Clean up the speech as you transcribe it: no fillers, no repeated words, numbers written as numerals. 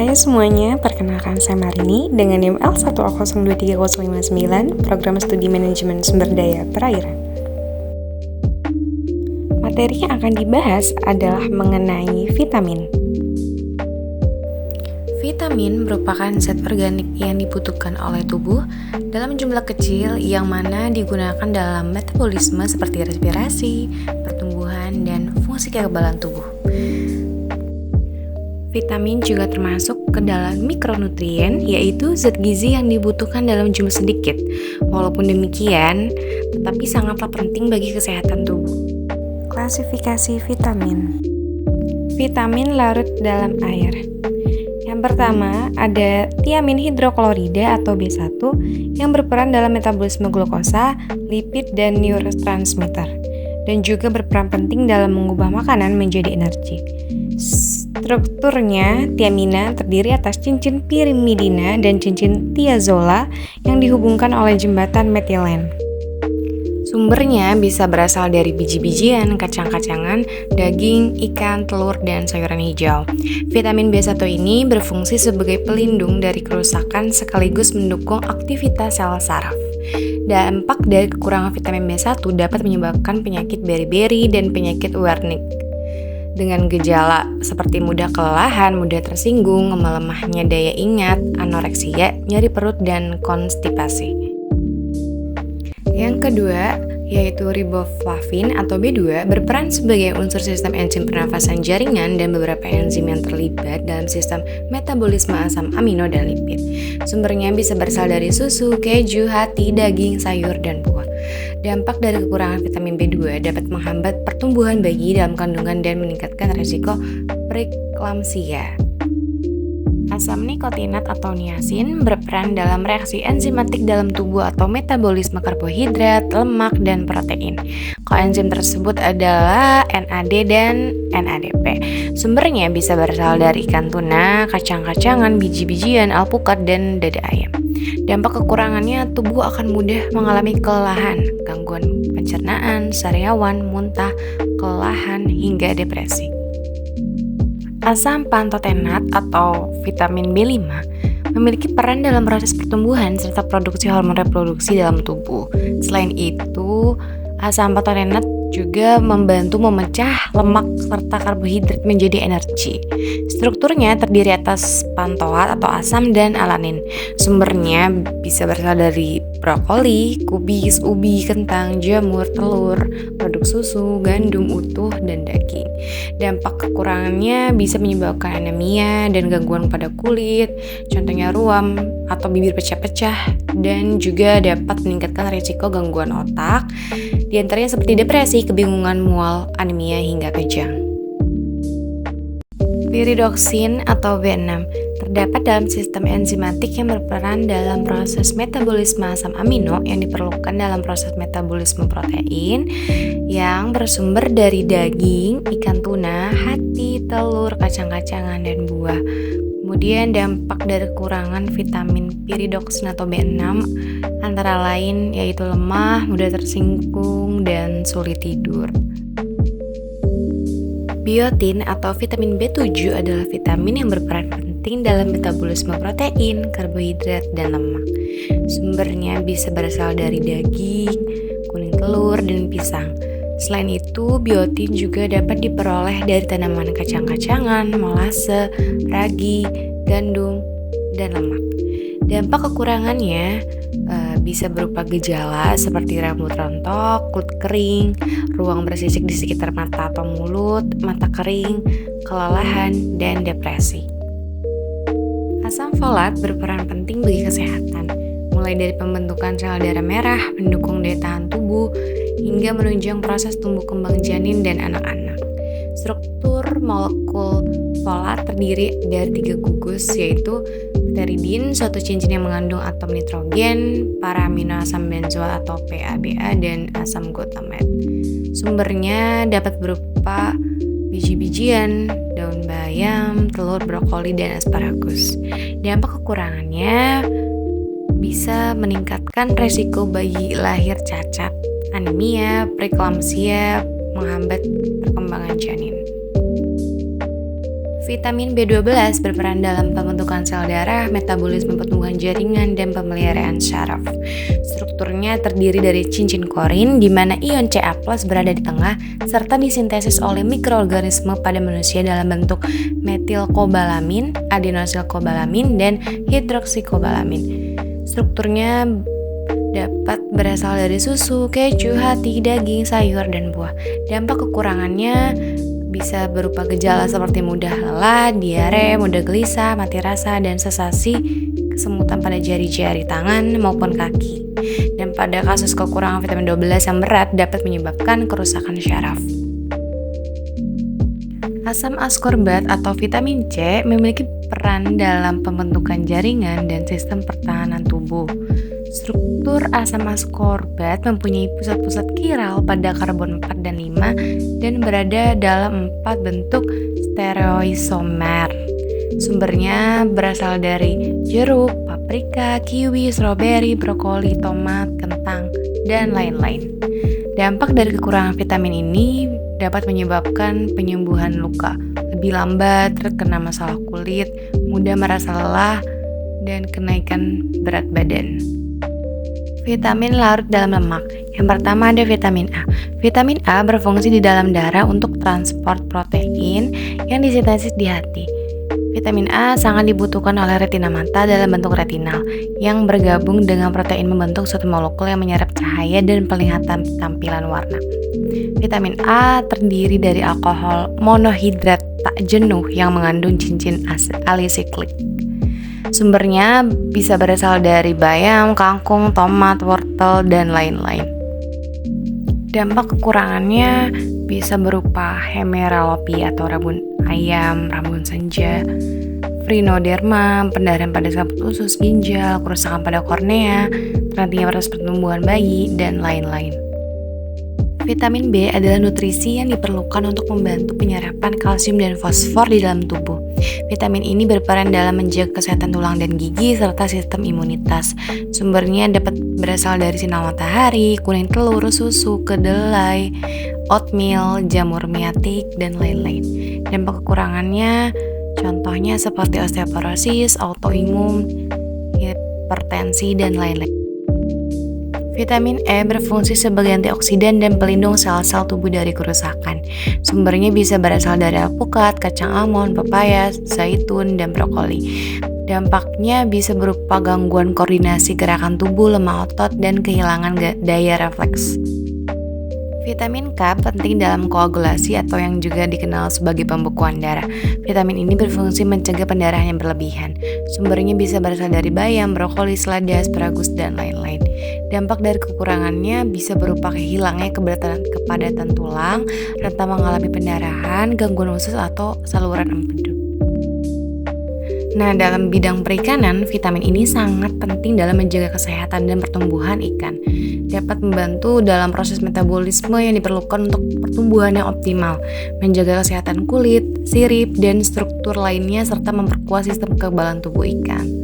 Hai semuanya, perkenalkan saya Marini dengan NIM L102359, Program Studi Manajemen Sumber Daya Perairan. Materi yang akan dibahas adalah mengenai vitamin. Vitamin merupakan zat organik yang dibutuhkan oleh tubuh dalam jumlah kecil yang mana digunakan dalam metabolisme seperti respirasi, pertumbuhan, dan fungsi kekebalan tubuh. Vitamin juga termasuk ke dalam mikronutrien, yaitu zat gizi yang dibutuhkan dalam jumlah sedikit. Walaupun demikian, tetapi sangatlah penting bagi kesehatan tubuh. Klasifikasi vitamin. Vitamin larut dalam air. Yang pertama, ada tiamin hidroklorida atau B1 yang berperan dalam metabolisme glukosa, lipid, dan neurotransmitter, dan juga berperan penting dalam mengubah makanan menjadi energi. Strukturnya, tiamina terdiri atas cincin pirimidina dan cincin tiazola yang dihubungkan oleh jembatan metilen. Sumbernya bisa berasal dari biji-bijian, kacang-kacangan, daging, ikan, telur, dan sayuran hijau. Vitamin B1 ini berfungsi sebagai pelindung dari kerusakan sekaligus mendukung aktivitas sel saraf. Dampak dari kekurangan vitamin B1 dapat menyebabkan penyakit beri-beri dan penyakit Wernicke dengan gejala seperti mudah kelelahan, mudah tersinggung, melemahnya daya ingat, anoreksia, nyeri perut, dan konstipasi. Yang kedua, yaitu riboflavin atau B2 berperan sebagai unsur sistem enzim pernafasan jaringan dan beberapa enzim yang terlibat dalam sistem metabolisme asam amino dan lipid. Sumbernya bisa berasal dari susu, keju, hati, daging, sayur, dan buah. Dampak dari kekurangan vitamin B2 dapat menghambat pertumbuhan bayi dalam kandungan dan meningkatkan risiko preeklamsia. Asam nikotinat atau niacin berperan dalam reaksi enzimatik dalam tubuh atau metabolisme karbohidrat, lemak, dan protein. Koenzim tersebut adalah NAD dan NADP. Sumbernya bisa berasal dari ikan tuna, kacang-kacangan, biji-bijian, alpukat, dan dada ayam. Dampak kekurangannya, tubuh akan mudah mengalami kelelahan, gangguan pencernaan, sariawan, muntah, kelelahan, hingga depresi. Asam pantotenat atau vitamin B5 memiliki peran dalam proses pertumbuhan serta produksi hormon reproduksi dalam tubuh. Selain itu, asam pantotenat juga membantu memecah lemak serta karbohidrat menjadi energi. Strukturnya terdiri atas pantoat atau asam dan alanin. Sumbernya bisa berasal dari brokoli, kubis, ubi, kentang, jamur, telur, produk susu, gandum utuh, dan daging. Dampak kekurangannya bisa menyebabkan anemia dan gangguan pada kulit, contohnya ruam atau bibir pecah-pecah, dan juga dapat meningkatkan risiko gangguan otak, diantaranya seperti depresi, kebingungan, mual, anemia, hingga kejang. Piridoksin atau B6 terdapat dalam sistem enzimatik yang berperan dalam proses metabolisme asam amino yang diperlukan dalam proses metabolisme protein yang bersumber dari daging, ikan tuna, hati, telur, kacang-kacangan, dan buah. Kemudian dampak dari kekurangan vitamin piridoksin atau B6 antara lain yaitu lemah, mudah tersinggung, dan sulit tidur. Biotin atau vitamin B7 adalah vitamin yang berperan penting dalam metabolisme protein, karbohidrat, dan lemak. Sumbernya bisa berasal dari daging, kuning telur, dan pisang. Selain itu, biotin juga dapat diperoleh dari tanaman kacang-kacangan, molase, ragi, gandum, dan lemak. Dampak kekurangannya bisa berupa gejala seperti rambut rontok, kulit kering, ruang bersisik di sekitar mata atau mulut, mata kering, kelelahan, dan depresi. Asam folat berperan penting bagi kesehatan, mulai dari pembentukan sel darah merah, mendukung daya tahan tubuh, hingga menunjang proses tumbuh kembang janin dan anak-anak. Struktur molekul folat terdiri dari 3 gugus, yaitu pteridin, suatu cincin yang mengandung atom nitrogen, para amino asam benzoat atau PABA, dan asam glutamat. Sumbernya dapat berupa biji-bijian, daun bayam, telur, brokoli, dan asparagus. Dampak kekurangannya bisa meningkatkan resiko bayi lahir cacat, anemia, preeklamsia, menghambat perkembangan janin. Vitamin B12 berperan dalam pembentukan sel darah, metabolisme pertumbuhan jaringan, dan pemeliharaan syaraf. Strukturnya terdiri dari cincin korin, di mana ion Ca+ berada di tengah, serta disintesis oleh mikroorganisme pada manusia dalam bentuk metilkobalamin, adenosilkobalamin, dan hidroksikobalamin. Strukturnya dapat berasal dari susu, keju, hati, daging, sayur, dan buah. Dampak kekurangannya bisa berupa gejala seperti mudah lelah, diare, mudah gelisah, mati rasa, dan sensasi kesemutan pada jari-jari tangan maupun kaki. Dan pada kasus kekurangan vitamin 12 yang berat dapat menyebabkan kerusakan syaraf. Asam askorbat atau vitamin C memiliki peran dalam pembentukan jaringan dan sistem pertahanan tubuh. Struktur asam askorbat mempunyai pusat-pusat kiral pada karbon 4 dan 5 dan berada dalam 4 bentuk stereoisomer. Sumbernya berasal dari jeruk, paprika, kiwi, stroberi, brokoli, tomat, kentang, dan lain-lain. Dampak dari kekurangan vitamin ini dapat menyebabkan penyembuhan luka, lebih lambat, terkena masalah kulit, mudah merasa lelah, dan kenaikan berat badan. Vitamin larut dalam lemak. Yang pertama ada vitamin A. Vitamin A berfungsi di dalam darah untuk transport protein yang disintesis di hati. Vitamin A sangat dibutuhkan oleh retina mata dalam bentuk retinal yang bergabung dengan protein membentuk suatu molekul yang menyerap cahaya dan penglihatan tampilan warna. Vitamin A terdiri dari alkohol monohidrat tak jenuh yang mengandung cincin alisiklik. Sumbernya bisa berasal dari bayam, kangkung, tomat, wortel, dan lain-lain. Dampak kekurangannya bisa berupa hemeralopi atau rabun ayam, rabun senja, frinoderma, pendarahan pada selaput usus, ginjal, kerusakan pada kornea, terhentinya proses pertumbuhan bayi, dan lain-lain. Vitamin B adalah nutrisi yang diperlukan untuk membantu penyerapan kalsium dan fosfor di dalam tubuh. Vitamin ini berperan dalam menjaga kesehatan tulang dan gigi serta sistem imunitas. Sumbernya dapat berasal dari sinar matahari, kuning telur, susu, kedelai, oatmeal, jamur miatik, dan lain-lain. Dampak kekurangannya contohnya seperti osteoporosis, autoimun, hipertensi, dan lain-lain. Vitamin E berfungsi sebagai antioksidan dan pelindung sel-sel tubuh dari kerusakan. Sumbernya bisa berasal dari alpukat, kacang almond, pepaya, zaitun, dan brokoli. Dampaknya bisa berupa gangguan koordinasi gerakan tubuh, lemah otot, dan kehilangan daya refleks. Vitamin K penting dalam koagulasi atau yang juga dikenal sebagai pembekuan darah. Vitamin ini berfungsi mencegah pendarahan yang berlebihan. Sumbernya bisa berasal dari bayam, brokoli, selada, asparagus, dan lain-lain. Dampak dari kekurangannya bisa berupa kehilangnya kepadatan tulang, rentan mengalami pendarahan, gangguan usus, atau saluran empedu. Nah, dalam bidang perikanan, vitamin ini sangat penting dalam menjaga kesehatan dan pertumbuhan ikan. Dapat membantu dalam proses metabolisme yang diperlukan untuk pertumbuhan yang optimal, menjaga kesehatan kulit, sirip, dan struktur lainnya, serta memperkuat sistem kekebalan tubuh ikan.